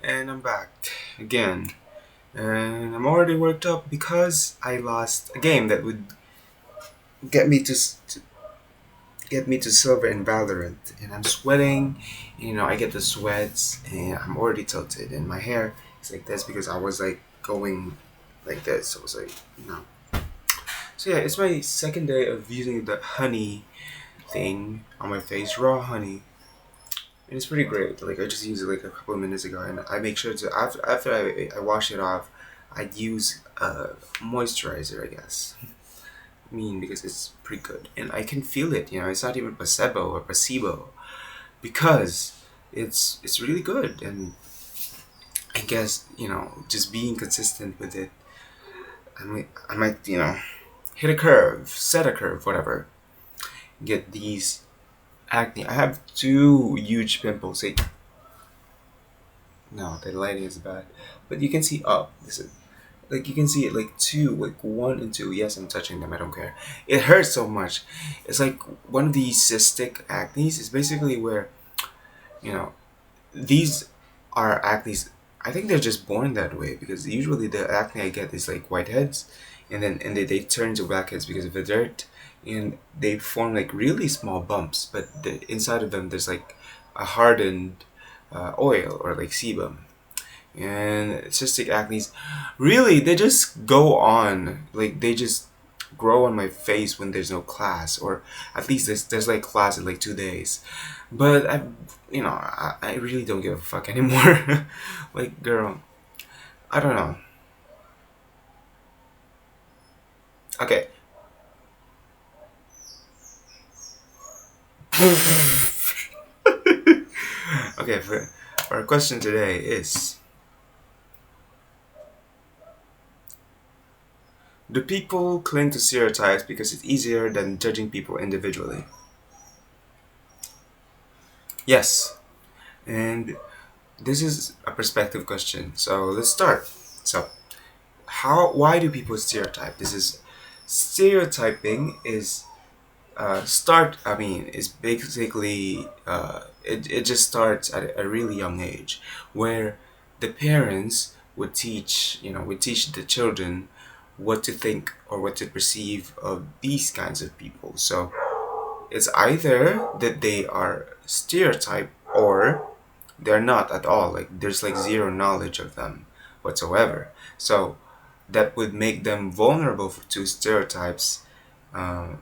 And I'm back again. And I'm already worked up because I lost a game that would get me to get me to silver in Valorant. And I'm sweating. I get the sweats, and I'm already tilted. And my hair is like this because I was like going like this. I was like, no. So yeah, it's my second day of using the honey thing on my face, raw honey. And it's pretty great. Like I just used it like a couple of minutes ago, and I make sure to after I wash it off, I use moisturizer. I guess. I mean because it's pretty good, and I can feel it. It's not even placebo because it's really good, and I guess just being consistent with it, I might hit a curve, set a curve, whatever. Get these acne. I have two huge pimples. No, the lighting is bad. But you can see this is like you can see it like two, like one and two. Yes, I'm touching them, I don't care. It hurts so much. It's like one of these cystic acnes is basically where, you know, these are acnes. I think they're just born that way because usually the acne I get is like whiteheads and they turn to blackheads because of the dirt and they form like really small bumps, but inside of them there's like a hardened oil or like sebum. And cystic acne's really they just go on, like they just grow on my face when there's no class, or at least there's like class in like 2 days. But I really don't give a fuck anymore. Like, girl, I don't know. Okay. Okay, for our question today is: do people cling to stereotypes because it's easier than judging people individually? Yes. And this is a perspective question. So let's start. So, why do people stereotype? This is stereotyping is is basically it just starts at a really young age where the parents would teach the children what to think or what to perceive of these kinds of people. So it's either that they are stereotyped or they're not at all. Like there's like zero knowledge of them whatsoever. So that would make them vulnerable to stereotypes, um,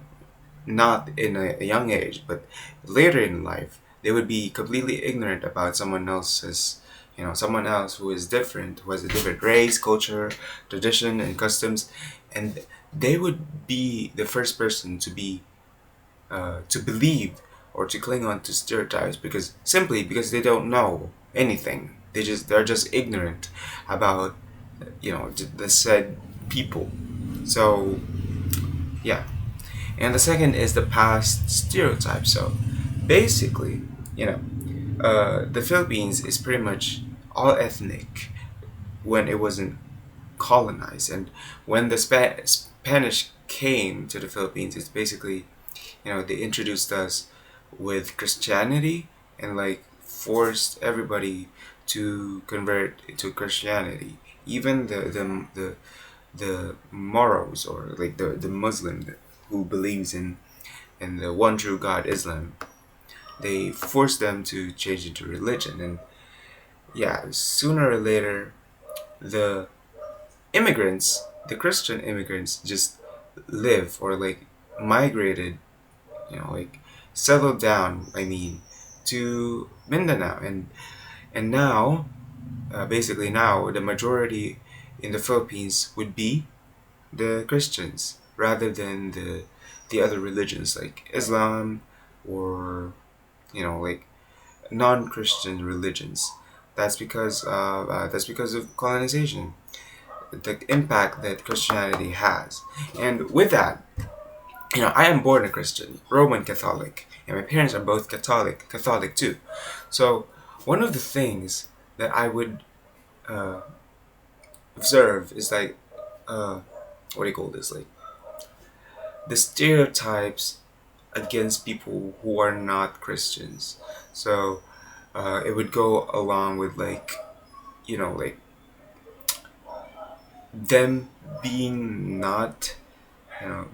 not in a young age, but later in life. They would be completely ignorant about someone else who is different, who has a different race, culture, tradition, and customs, and they would be the first person to believe or to cling on to stereotypes because simply because they don't know anything. They're just ignorant about the said people. So yeah, and the second is the past stereotype. So basically, you know, the Philippines is pretty much all ethnic when it wasn't colonized, and when the Spanish came to the Philippines, it's basically they introduced us with Christianity and like forced everybody to convert to Christianity. Even the Moros or like the Muslim who believes in the one true God Islam, they forced them to change into religion. And yeah, sooner or later the the Christian immigrants just live or like migrated, like settled down, I mean, to Mindanao. And now, basically now, the majority in the Philippines would be the Christians rather than the other religions like Islam or like non-Christian religions. That's because of colonization, the impact that Christianity has, and with that, I am born a Christian, Roman Catholic, and my parents are both Catholic too. So one of the things that I would uh, observe is like, what do you call this? Like the stereotypes against people who are not Christians. So it would go along with like like them being not,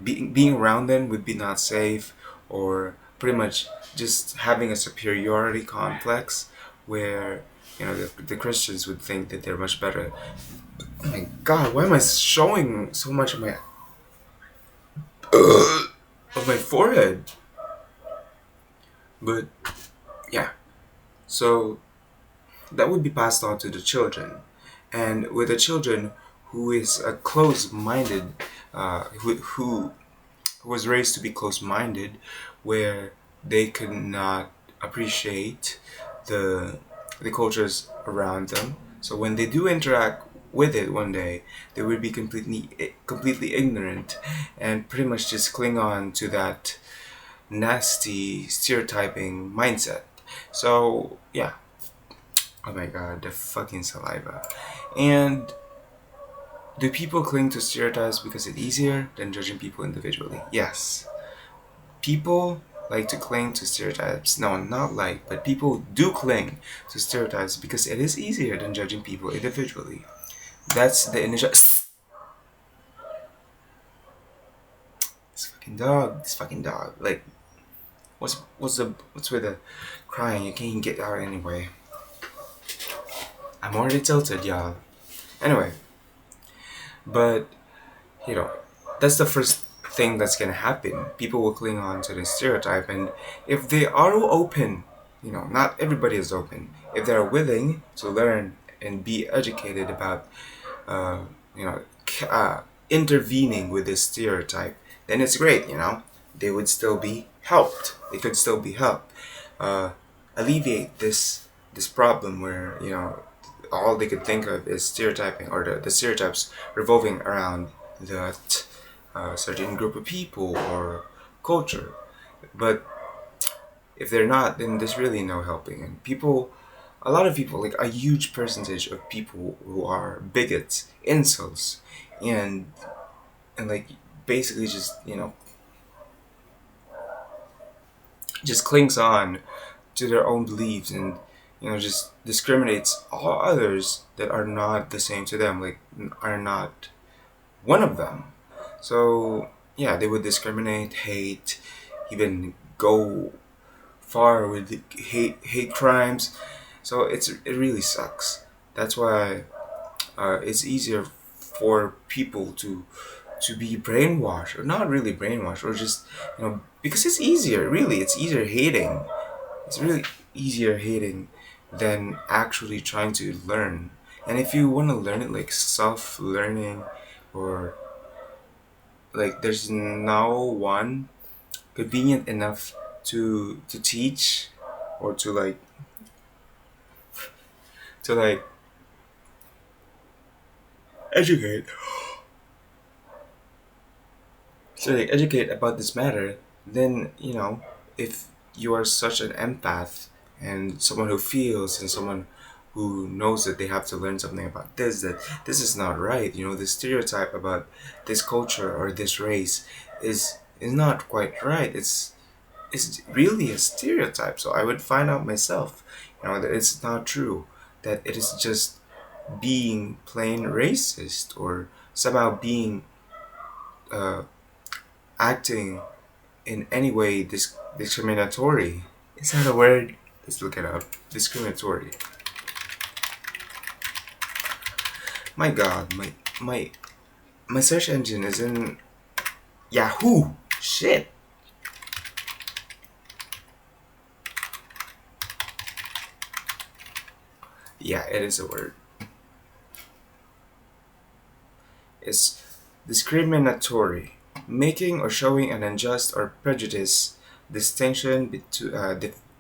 being around them would be not safe, or pretty much just having a superiority complex where the Christians would think that they're much better. Oh my God, why am I showing so much of my forehead? But yeah, so that would be passed on to the children, and with the children who is a close-minded, who was raised to be close-minded, where they could not appreciate the the cultures around them. So when they do interact with it one day, they would be completely ignorant and pretty much just cling on to that nasty stereotyping mindset. So yeah, oh my God, the fucking saliva. And do people cling to stereotypes because it's easier than judging people individually? Yes. People like to cling to stereotypes. No, not like, but people do cling to stereotypes because it is easier than judging people individually. That's the initial. This fucking dog. Like, what's with the crying? You can't get out anyway. I'm already tilted, y'all. Anyway, but you know, that's the first thing that's gonna happen. People will cling on to the stereotype, and if they are open, not everybody is open. If they're willing to learn and be educated about, uh, you know, intervening with this stereotype, then it's great. They would still be helped. They could still be helped. Uh, Alleviate this problem where all they could think of is stereotyping, or the stereotypes revolving around that certain group of people or culture. But if they're not, then there's really no helping. And a lot of people, like a huge percentage of people who are bigots, insults, and like basically just clings on to their own beliefs, and just discriminates all others that are not the same to them, like are not one of them. So yeah, they would discriminate, hate, even go far with the hate crimes. So it really sucks. That's why it's easier for people to be brainwashed, or not really brainwashed, or just because it's easier. Really, it's easier hating. It's really easier hating than actually trying to learn. And if you want to learn it like self-learning, or like there's no one convenient enough to teach, or to educate educate about this matter, then if you are such an empath, and someone who feels, and someone who knows that they have to learn something about this, that this is not right, the stereotype about this culture or this race is not quite right. It's really a stereotype. So I would find out myself, that it's not true, that it is just being plain racist, or somehow being uh, acting in any way discriminatory. Is that a word? Let's look it up. Discriminatory. My God, my search engine is in Yahoo. Shit. Yeah, it is a word. It's discriminatory, making or showing an unjust or prejudice distinction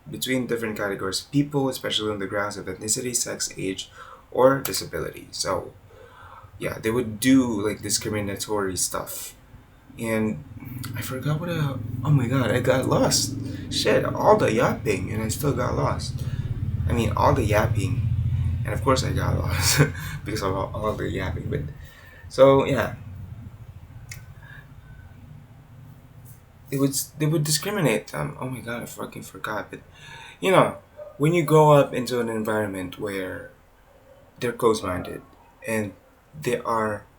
between different categories of people, especially on the grounds of ethnicity, sex, age, or disability. So, yeah, they would do like discriminatory stuff. And I forgot what I. Oh my God, I got lost. Shit, all the yapping, and I still got lost. I mean, all the yapping, and of course I got lost because of all the yapping. But so yeah, they would discriminate them. Oh my God, I fucking forgot. But you know, when you grow up into an environment where they're close-minded, and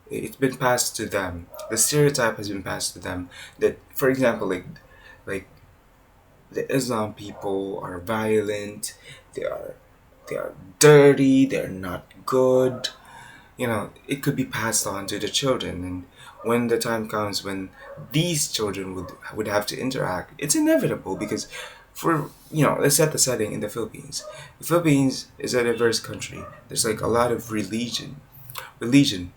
it's been passed to them. The stereotype has been passed to them that, for example, like the Islam people are violent, they are they are dirty, they're not good. It could be passed on to the children, and when the time comes when these children would have to interact, it's inevitable because let's set the setting in the Philippines. The Philippines is a diverse country. There's like a lot of religion, religion.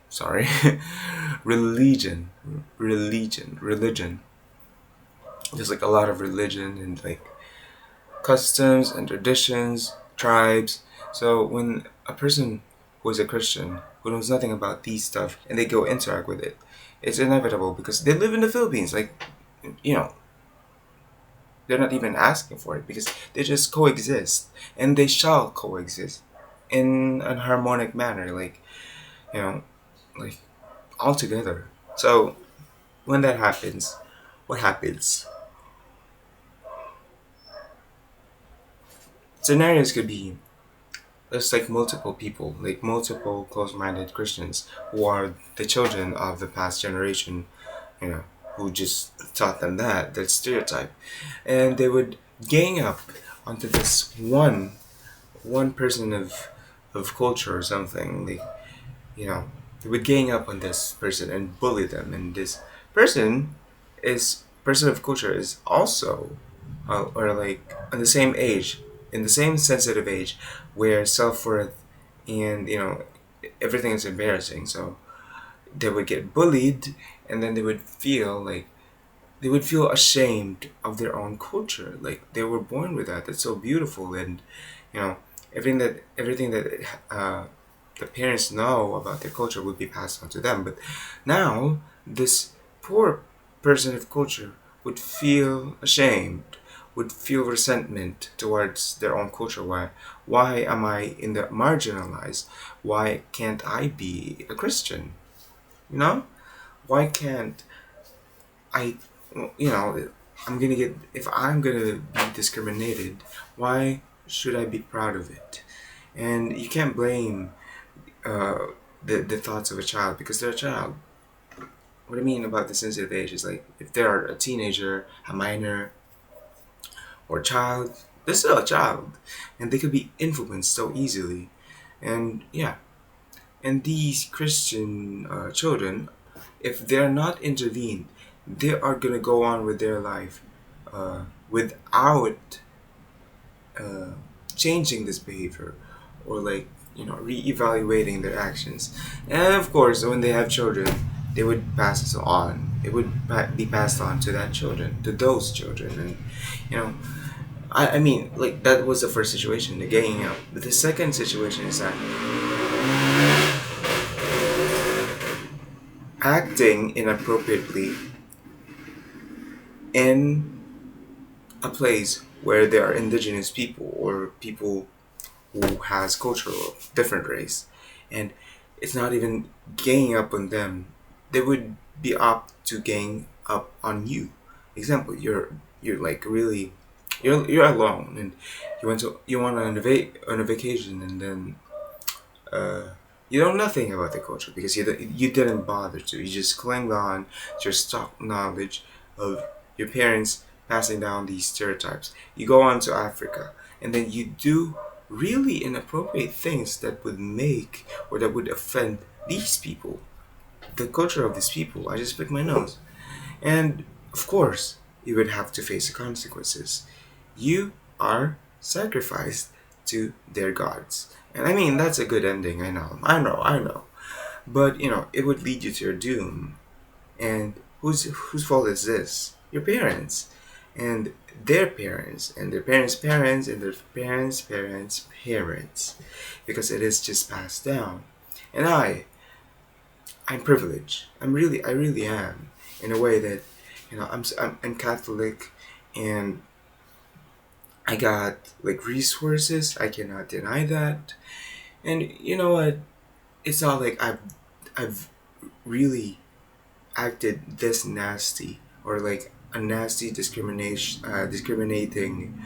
Sorry, religion. There's like a lot of religion and like customs and traditions, tribes. So when a person who is a Christian who knows nothing about these stuff and they go interact with it, it's inevitable because they live in the Philippines. Like, you know, they're not even asking for it because they just coexist and they shall coexist in a harmonic manner, you know, like all together. So when that happens, what happens? Scenarios could be there's like multiple people, like multiple close-minded Christians who are the children of the past generation, you know, who just taught them that stereotype, and they would gang up onto this one person of culture or something. They would gang up on this person and bully them, and this person of culture is also or like on the same age, in the same sensitive age, where self-worth and everything is embarrassing. So they would get bullied, and then they would feel ashamed of their own culture. Like they were born with that. That's so beautiful, and you know everything that the parents know about their culture would be passed on to them. But now this poor person of culture would feel ashamed, would feel resentment towards their own culture. Why am I in the marginalized? Why can't I be a Christian? You know? Why can't I, I'm gonna get, if I'm gonna be discriminated, why should I be proud of it? And you can't blame uh, the thoughts of a child because they're a child. What I mean about the sensitive age is like if they're a teenager, a minor, or a child, they're still a child, and they could be influenced so easily. And yeah, and these Christian children, if they're not intervened, they are gonna go on with their life without uh, changing this behavior or reevaluating their actions. And of course, when they have children, they would pass it on. It would be passed on to those children, and you know. I mean, like that was the first situation, the ganging up. But the second situation is that acting inappropriately in a place where there are indigenous people or people who has cultural different race, and it's not even ganging up on them. They would be up to gang up on you. Example, you're like really you're alone, and you went on a vacation, and then you know nothing about the culture because you didn't bother to. You just clinged on to your stock knowledge of your parents passing down these stereotypes. You go on to Africa, and then you do really inappropriate things that would make or that would offend these people, the culture of these people. I just picked my nose. And of course, you would have to face the consequences. You are sacrificed to their gods. And I mean, that's a good ending, I know. But, it would lead you to your doom. And whose fault is this? Your parents. And their parents, and their parents' parents, and their parents' parents' parents. Because it is just passed down. And I'm privileged. I really am. In a way that, I'm Catholic, and I got like resources. I cannot deny that. And you know what? It's not like I've really acted this nasty or like a nasty discriminating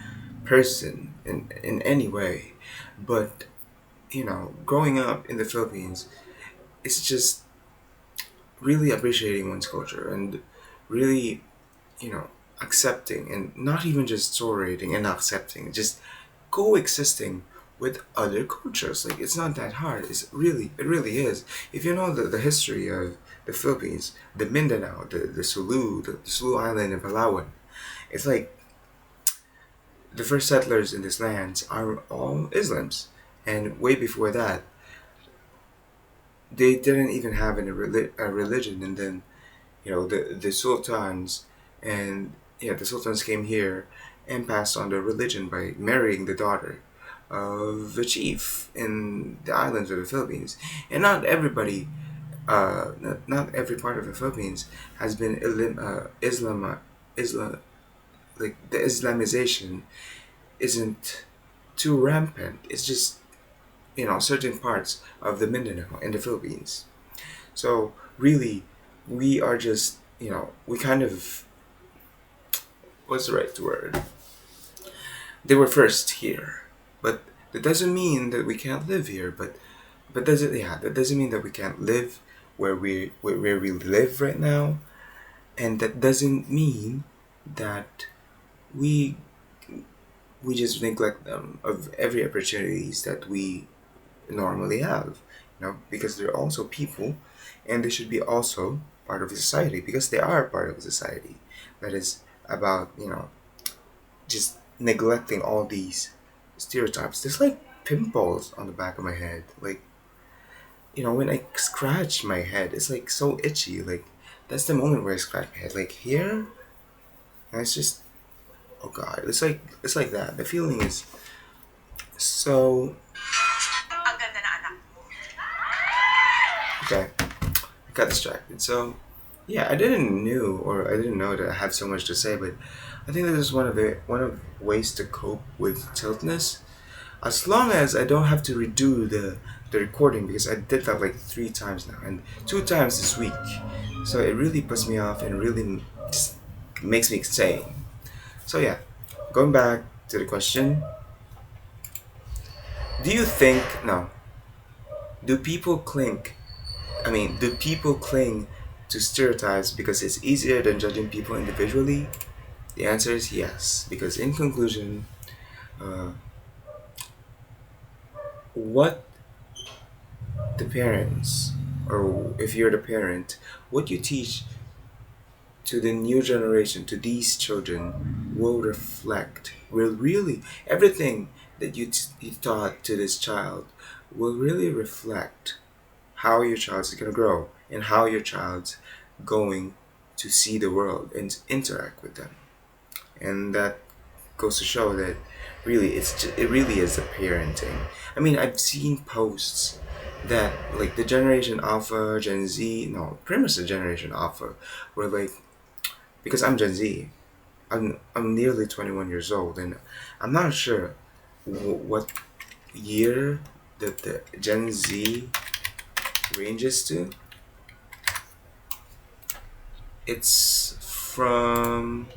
person. in any way. But growing up in the Philippines, it's just really appreciating one's culture and really, you know, accepting and not even just tolerating and accepting, just coexisting with other cultures. Like it's not that hard. It really is. If you know the history of the Philippines, the Mindanao, the Sulu Island and Palawan, it's like the first settlers in these lands are all Islams. And way before that, they didn't even have a religion. And then the sultans and the sultans came here and passed on their religion by marrying the daughter of a chief in the islands of the Philippines. And not everybody, not every part of the Philippines has been Islam, like the Islamization isn't too rampant. It's just certain parts of the Mindanao in the Philippines. So really, we are just we kind of, what's the right word? They were first here, but that doesn't mean that we can't live here. But doesn't yeah that doesn't mean that we can't live where we live right now, and that doesn't mean that we we just neglect them of every opportunities that we normally have. Because they're also people, and they should be also part of the society because they are part of the society. That is about just neglecting all these stereotypes. There's like pimples on the back of my head. Like when I scratch my head, it's like so itchy. Like that's the moment where I scratch my head. Like here, and it's just, oh god, it's like that. The feeling is so. Okay, I got distracted. So, yeah, I didn't know that I had so much to say, but I think this is one of ways to cope with tiltness. As long as I don't have to redo the recording, because I did that like 3 times now and 2 times this week, so it really puts me off and really just makes me insane. So yeah, going back to the question, do you think no? Do people cling do people cling to stereotypes because it's easier than judging people individually? The answer is yes, because in conclusion, uh, what the parents, or if you're the parent, what you teach to the new generation, to these children, will really, everything that you taught to this child will really reflect how your child is going to grow and how your child's going to see the world and interact with them. And that goes to show that really it really is the parenting. I've seen posts that like the generation alpha, Gen Z, no, pretty much the generation alpha, were like, because I'm Gen Z, I'm nearly 21 years old, and I'm not sure what year that the Gen Z ranges to. It's from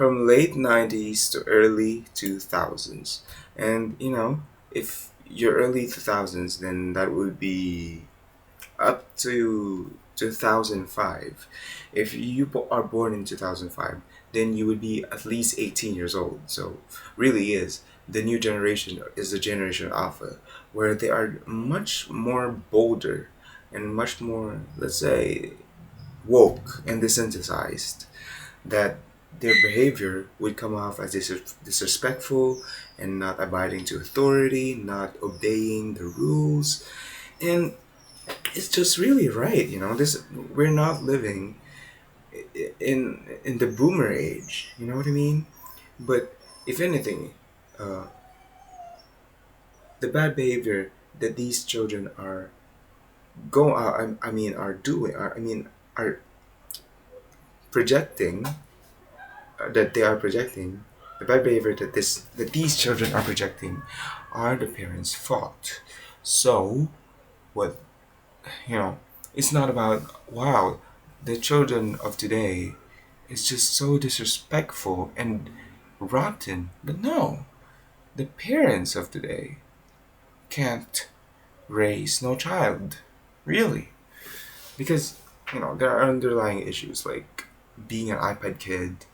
late 90s to early 2000s. And if you're early 2000s, then that would be up to 2005. If you are born in 2005, then you would be at least 18 years old. So really is the new generation is the generation alpha, where they are much more bolder and much more, let's say, woke and desensitized, that their behavior would come off as disrespectful and not abiding to authority, not obeying the rules. And it's just really right, this, we're not living in the boomer age, you know what I mean? But if anything, uh, the bad behavior that these children are are doing, are projecting, that they are projecting, the bad behavior that these children are projecting, are the parents' fault. So what you know it's not about, wow, the children of today It's just so disrespectful and rotten. But no, the parents of today can't raise no child. Really. Because, there are underlying issues like being an iPad kid,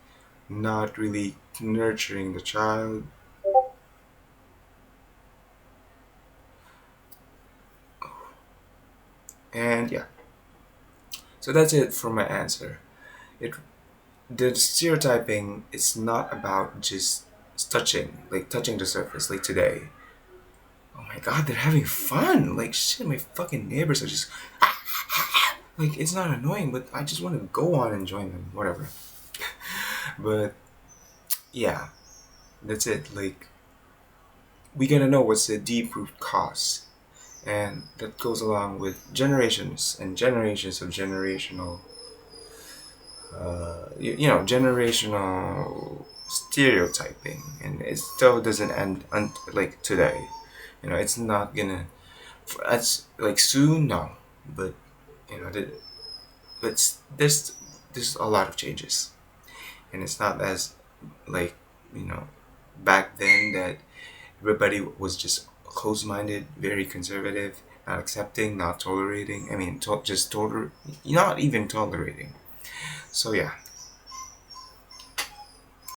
not really nurturing the child. And yeah, so that's it for my answer. It the stereotyping is not about just touching the surface like today. Oh my god, they're having fun. Like shit, my fucking neighbors are just like it's not annoying, but I just want to go on and join them, whatever. But yeah, that's it. Like we gotta know what's the deep root cause, and that goes along with generations and generations of generational stereotyping, and it still doesn't end like today. It's not gonna. That's like soon, no, but you know, the, but there's a lot of changes, and it's not as like you know back then that everybody was just closed-minded, very conservative, not accepting, not tolerating. I mean, just not even tolerating. So yeah,